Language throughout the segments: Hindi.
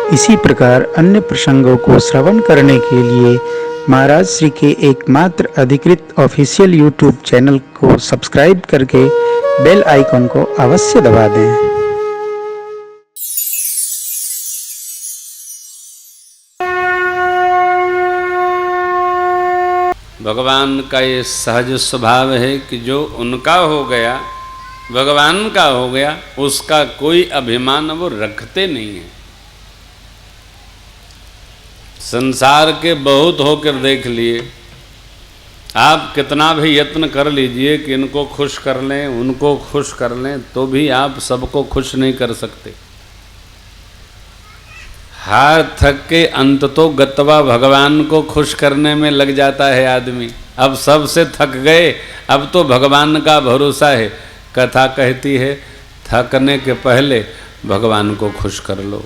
इसी प्रकार अन्य प्रसंगों को श्रवण करने के लिए महाराज श्री के एकमात्र अधिकृत ऑफिशियल यूट्यूब चैनल को सब्सक्राइब करके बेल आइकन को अवश्य दबा दें। भगवान का ये सहज स्वभाव है कि जो उनका हो गया, भगवान का हो गया, उसका कोई अभिमान वो रखते नहीं है। संसार के बहुत होकर देख लिए, आप कितना भी यत्न कर लीजिए कि इनको खुश कर लें, उनको खुश कर लें, तो भी आप सबको खुश नहीं कर सकते। हार थक के अंत तो गतवा भगवान को खुश करने में लग जाता है आदमी। अब सबसे थक गए, अब तो भगवान का भरोसा है। कथा कहती है थकने के पहले भगवान को खुश कर लो,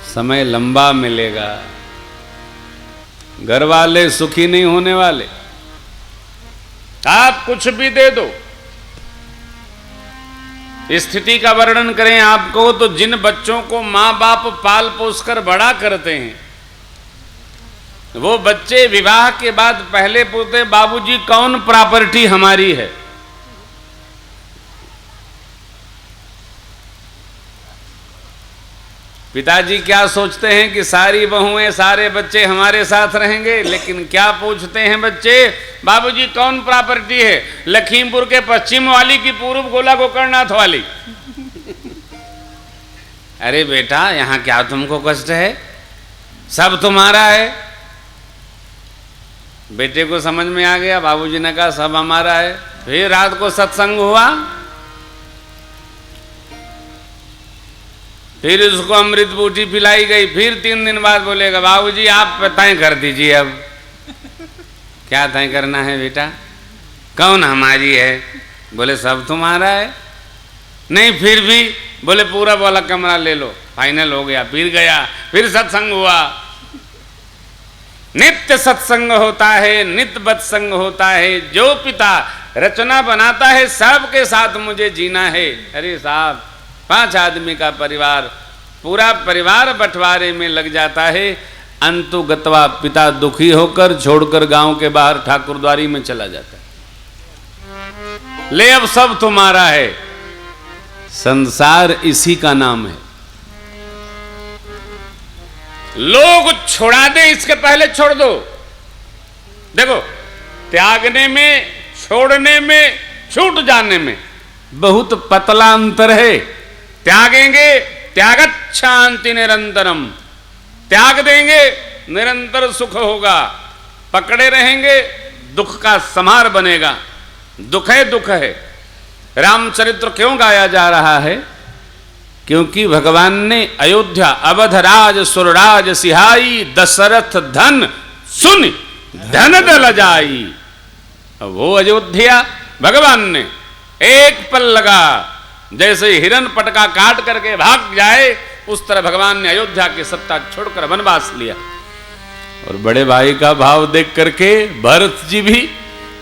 समय लंबा मिलेगा। घर वाले सुखी नहीं होने वाले, आप कुछ भी दे दो। स्थिति का वर्णन करें आपको तो जिन बच्चों को माँ बाप पाल पोस कर बड़ा करते हैं, वो बच्चे विवाह के बाद पहले पूछते बाबूजी कौन प्रॉपर्टी हमारी है। पिताजी क्या सोचते हैं कि सारी बहुएं सारे बच्चे हमारे साथ रहेंगे, लेकिन क्या पूछते हैं बच्चे, बाबूजी कौन प्रॉपर्टी है? लखीमपुर के पश्चिम वाली की पूर्व गोला गोकर्णनाथ वाली। अरे बेटा यहां क्या तुमको कष्ट है, सब तुम्हारा है। बेटे को समझ में आ गया, बाबूजी ने कहा सब हमारा है। फिर रात को सत्संग हुआ, फिर उसको अमृत बूटी पिलाई गई। फिर 3 दिन बाद बोलेगा बाबूजी आप तय कर दीजिए। अब क्या तय करना है बेटा, कौन हमारी है? बोले सब तुम्हारा है। नहीं फिर भी, बोले पूरा वाला कमरा ले लो। फाइनल हो गया, फिर गया, फिर सत्संग हुआ। नित्य सत्संग होता है, नित्य बत्संग होता है। जो पिता रचना बनाता है सबके साथ मुझे जीना है। अरे साहब 5 आदमी का परिवार, पूरा परिवार बंटवारे में लग जाता है। अंतु गतवा पिता दुखी होकर छोड़कर गांव के बाहर ठाकुरद्वारी में चला जाता है। ले अब सब तुम्हारा है। संसार इसी का नाम है। लोग छोड़ा दे इसके पहले छोड़ दो। देखो त्यागने में, छोड़ने में, छूट जाने में बहुत पतला अंतर है। त्यागेंगे त्यागच्छांति निरंतरम, त्याग देंगे निरंतर सुख होगा। पकड़े रहेंगे दुख का संहार बनेगा। दुख है दुख है। रामचरित्र क्यों गाया जा रहा है? क्योंकि भगवान ने अयोध्या अवधराज सुरराज सिहाई, दशरथ धन सुन धन दल जाई। वो अयोध्या भगवान ने एक पल लगा, जैसे हिरन पटका काट करके भाग जाए, उस तरह भगवान ने अयोध्या की सत्ता छोड़कर वनवास लिया। और बड़े भाई का भाव देख करके भरत जी भी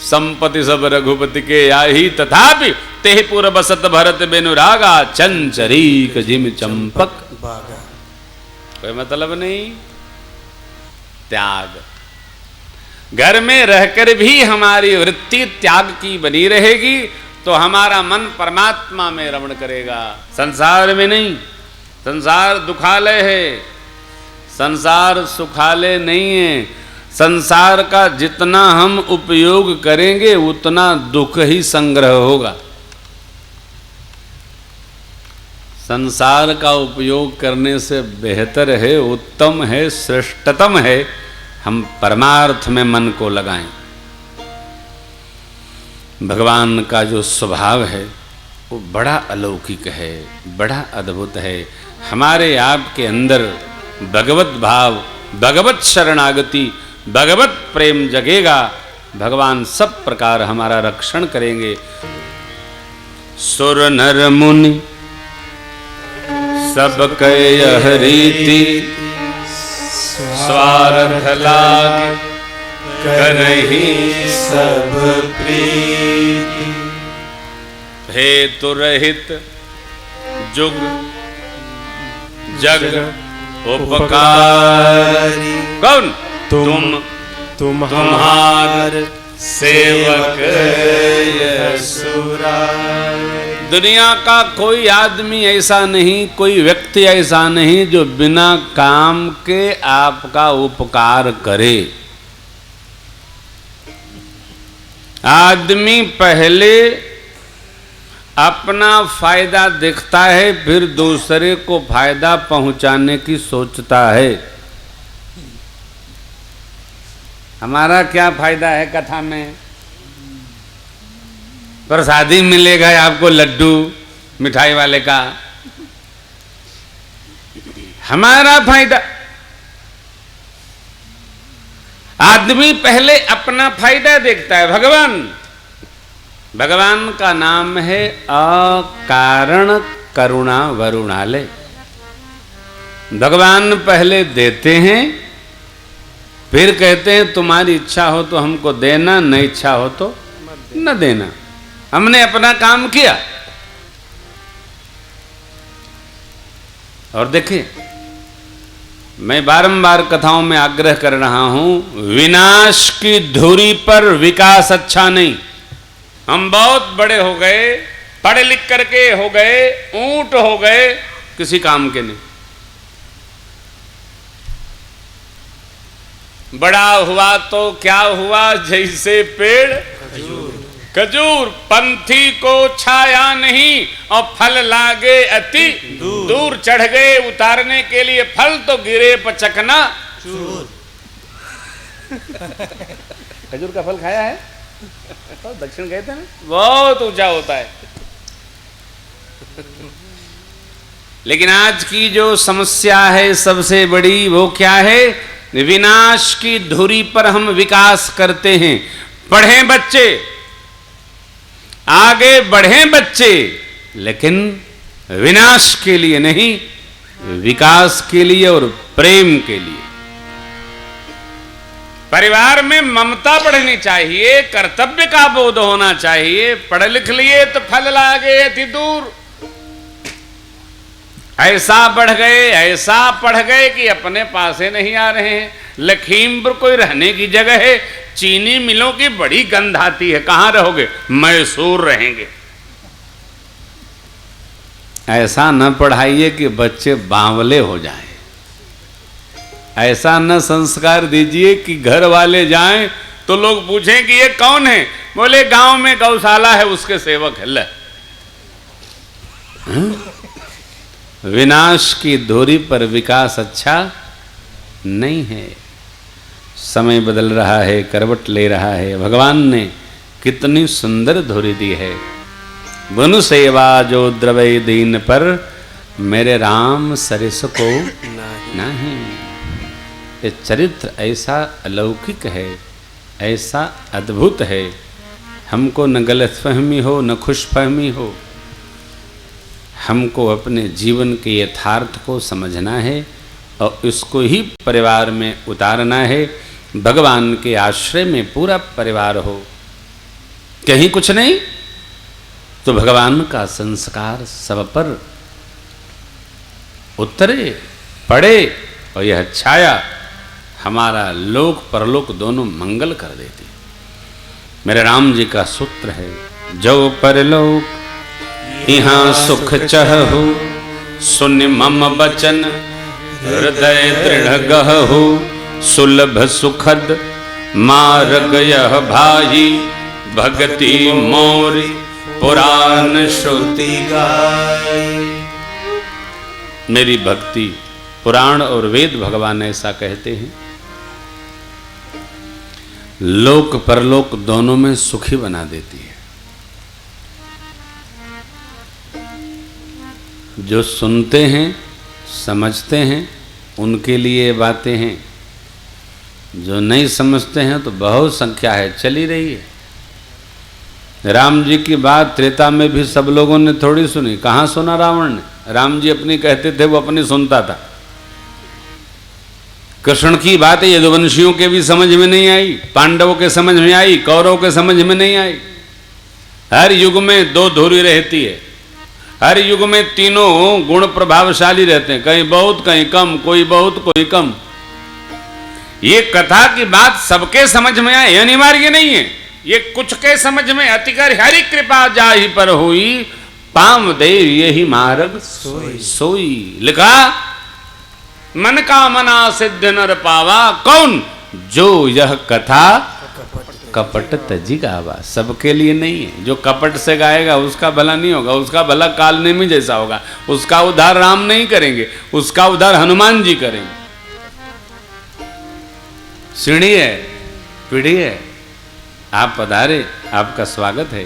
संपत्ति सब रघुपति के आही, तथापि तेहि पुर बसत भरत बेनुरागा, चंचरीक जिम चंपक बागा। कोई मतलब नहीं। त्याग, घर में रहकर भी हमारी वृत्ति त्याग की बनी रहेगी तो हमारा मन परमात्मा में रमण करेगा, संसार में नहीं। संसार दुखालय है, संसार सुखालय नहीं है। संसार का जितना हम उपयोग करेंगे उतना दुख ही संग्रह होगा। संसार का उपयोग करने से बेहतर है, उत्तम है, श्रेष्ठतम है हम परमार्थ में मन को लगाएं। भगवान का जो स्वभाव है वो बड़ा अलौकिक है, बड़ा अद्भुत है। हमारे आपके अंदर भगवत भाव, भगवत शरणागति, भगवत प्रेम जगेगा, भगवान सब प्रकार हमारा रक्षण करेंगे। सुर नर मुनि सब कह रीति, स्वार्थ लाग करहि सब प्रीति। हेतु रहित जुग जग उपकारी कौन? तुम तुम्हार सेवक यसुराय। दुनिया का कोई आदमी ऐसा नहीं, कोई व्यक्ति ऐसा नहीं जो बिना काम के आपका उपकार करे। आदमी पहले अपना फायदा देखता है, फिर दूसरे को फायदा पहुंचाने की सोचता है। हमारा क्या फायदा है कथा में? प्रसादी मिलेगा आपको, लड्डू मिठाई वाले का, हमारा फायदा। आदमी पहले अपना फायदा देखता है। भगवान का नाम है अकारण करुणा वरुणालय। भगवान पहले देते हैं, फिर कहते हैं तुम्हारी इच्छा हो तो हमको देना, न इच्छा हो तो न देना। हमने अपना काम किया। और देखिए, मैं बारंबार कथाओं में आग्रह कर रहा हूं, विनाश की धुरी पर विकास अच्छा नहीं। हम बहुत बड़े हो गए, पढ़े लिख करके हो गए, ऊंट हो गए, किसी काम के नहीं। बड़ा हुआ तो क्या हुआ, जैसे पेड़ खजूर, पंथी को छाया नहीं और फल लागे अति दूर। चढ़ गए उतारने के लिए फल, तो गिरे पचकना चूर। खजूर का फल खाया है? तो दक्षिण गए थे ना, बहुत ऊंचा होता है। लेकिन आज की जो समस्या है सबसे बड़ी, वो क्या है? विनाश की धुरी पर हम विकास करते हैं। पढ़े बच्चे, आगे बढ़े बच्चे, लेकिन विनाश के लिए नहीं, विकास के लिए और प्रेम के लिए। परिवार में ममता बढ़नी चाहिए, कर्तव्य का बोध होना चाहिए। पढ़ लिख लिए तो फल लागे अति दूर। ऐसा बढ़ गए, ऐसा पढ़ गए कि अपने पासे नहीं आ रहे हैं। लखीमपुर कोई रहने की जगह है, चीनी मिलों की बड़ी गंध आती है। कहां रहोगे? मैसूर रहेंगे। ऐसा न पढ़ाइए कि बच्चे बावले हो जाएं। ऐसा न संस्कार दीजिए कि घर वाले जाएं तो लोग पूछें कि ये कौन है? बोले गांव में गौशाला है, उसके सेवक है। ले, विनाश की धुरी पर विकास अच्छा नहीं है। समय बदल रहा है, करवट ले रहा है। भगवान ने कितनी सुंदर धुरी दी है। बनु सेवा जो द्रवै दीन पर, मेरे राम सरिस को नहीं। ये चरित्र ऐसा अलौकिक है, ऐसा अद्भुत है। हमको न गलतफहमी हो, न खुशफहमी हो। हमको अपने जीवन के यथार्थ को समझना है और इसको ही परिवार में उतारना है। भगवान के आश्रय में पूरा परिवार हो, कहीं कुछ नहीं तो भगवान का संस्कार सब पर उतरे, पड़े और यह छाया हमारा लोक परलोक दोनों मंगल कर देती। मेरे राम जी का सूत्र है, जो परलोक यहाँ सुख चहु, सुन मम बचन हृदय दृढ़ गहु। सुलभ सुखद मार्ग यह भाई, भक्ति मोरी पुराण श्रुति गाई। मेरी भक्ति पुराण और वेद भगवान ऐसा कहते हैं, लोक परलोक दोनों में सुखी बना देती है। जो सुनते हैं, समझते हैं, उनके लिए बातें हैं। जो नहीं समझते हैं तो बहुत संख्या है, चली रही है। राम जी की बात त्रेता में भी सब लोगों ने थोड़ी सुनी। कहाँ सुना रावण ने? राम जी अपनी कहते थे, वो अपनी सुनता था। कृष्ण की बातें यदुवंशियों के भी समझ में नहीं आई, पांडवों के समझ में आई, कौरवों के समझ में नहीं आई। हर युग में दो धुरी रहती है। हर युग में तीनों गुण प्रभावशाली रहते हैं, कहीं बहुत कहीं कम, कोई बहुत कोई कम। ये कथा की बात सबके समझ में आए अनिवार्य नहीं है, ये कुछ के समझ में अतिकर हरि कृपा जाहि पर हुई, पाम दे यही मार्ग सोई। लिखा मन का मना सिद्ध नर पावा, कौन जो यह कथा कपट तजी गावा। सबके लिए नहीं है, जो कपट से गाएगा उसका भला नहीं होगा, उसका भला कालनेमी जैसा होगा, उसका उद्धार राम नहीं करेंगे, उसका उद्धार हनुमान जी करेंगे। सीढ़ी है, पीढ़ी है, आप पधारे, आपका स्वागत है।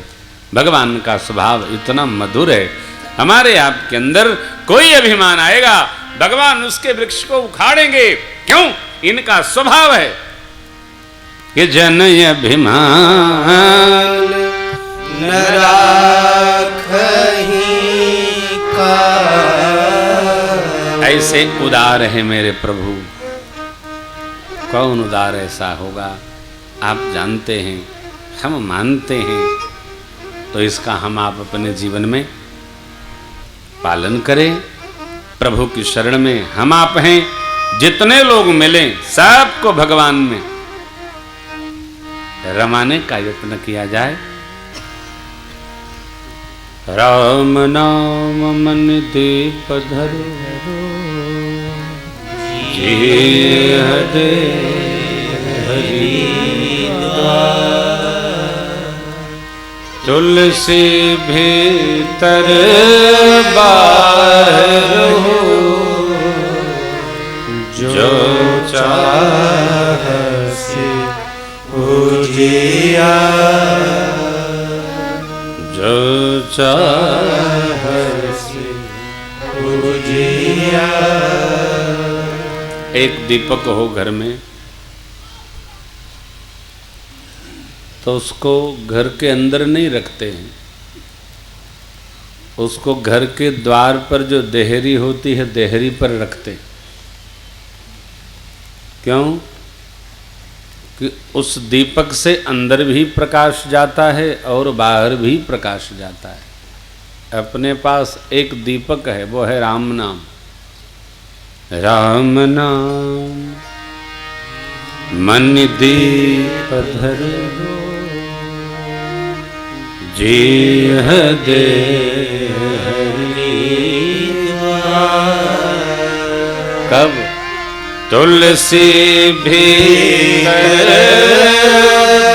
भगवान का स्वभाव इतना मधुर है, हमारे आपके अंदर कोई अभिमान आएगा भगवान उसके वृक्ष को उखाड़ेंगे। क्यों? इनका स्वभाव है कि जन अभिमान न राखहि काल। ऐसे उदार है मेरे प्रभु। कौन उदार ऐसा होगा? आप जानते हैं, हम मानते हैं, तो इसका हम आप अपने जीवन में पालन करें। प्रभु की शरण में हम आप हैं, जितने लोग मिलें सबको भगवान में रमाने का यत्न किया जाए। राम नाम मन दीप धरो, जी हृदय हरि तुलसी भीतर बाहर हो, जो चाहे पूजिया, जो चाहे पूजिया। एक दीपक हो घर में तो उसको घर के अंदर नहीं रखते हैं, उसको घर के द्वार पर जो देहरी होती है देहरी पर रखते हैं। क्यों? कि उस दीपक से अंदर भी प्रकाश जाता है और बाहर भी प्रकाश जाता है। अपने पास एक दीपक है, वो है राम नाम। राम नाम मन दीप धरो, जी हृदय कब तुलसी भीतर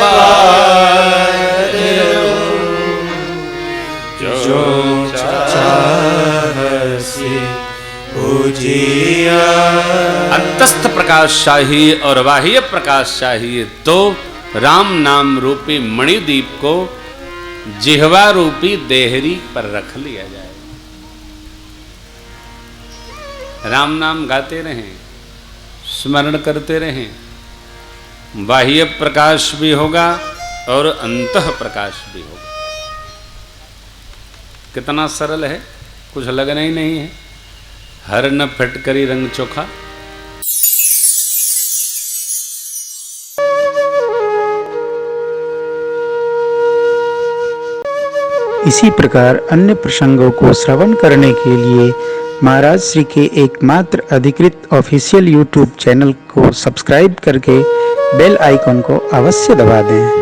बाहर जो चाहे पूजिया। अंतस्थ प्रकाश चाहिए और बाह्य प्रकाश चाहिए, तो राम नाम रूपी मणिदीप को जिह्वा रूपी देहरी पर रख लिया जाए। राम नाम गाते रहें, स्मरण करते रहें, बाह्य प्रकाश भी होगा और अंतः प्रकाश भी होगा। कितना सरल है, कुछ लगना ही नहीं है। हर न फटकरी रंग चोखा। इसी प्रकार अन्य प्रसंगों को श्रवण करने के लिए महाराज श्री के एकमात्र अधिकृत ऑफिशियल यूट्यूब चैनल को सब्सक्राइब करके बेल आइकन को अवश्य दबा दें।